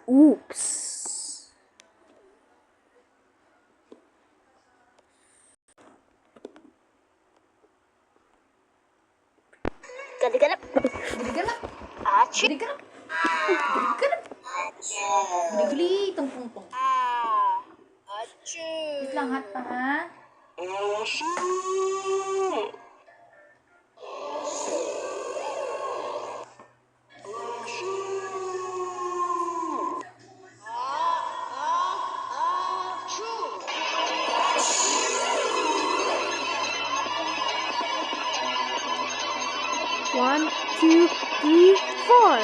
Oops. Gede-gede. Gede-gede. Aci. Gede-gede. Gede-gede. Gede-gede. Tungtung. Aci. Wait lang hat pa ha. One, two, three, four.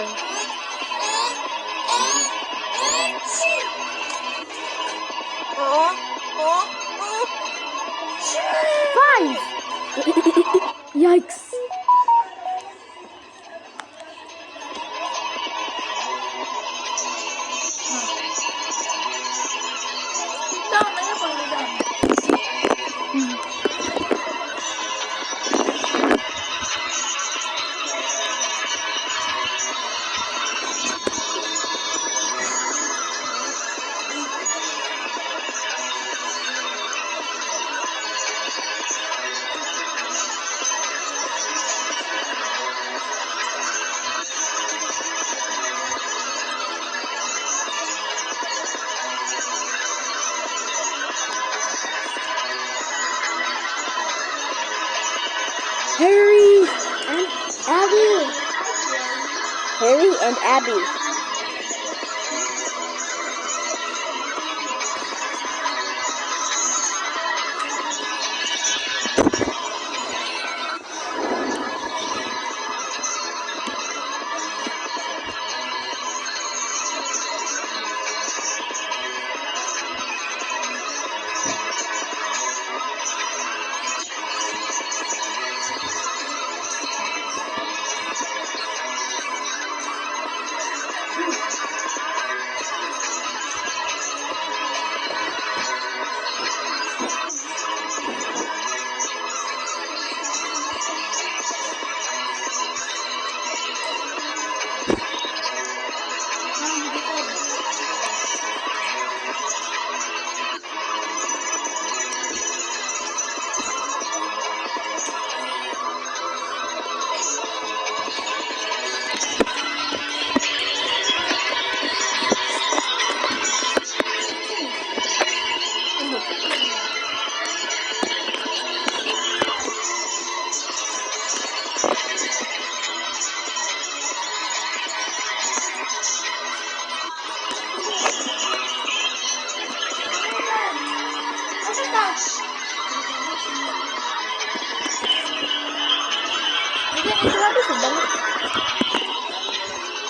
Five. Yikes. Down na yan pag down. Harry and Abby. Harry and Abby. Hindi, ito habis. Bangun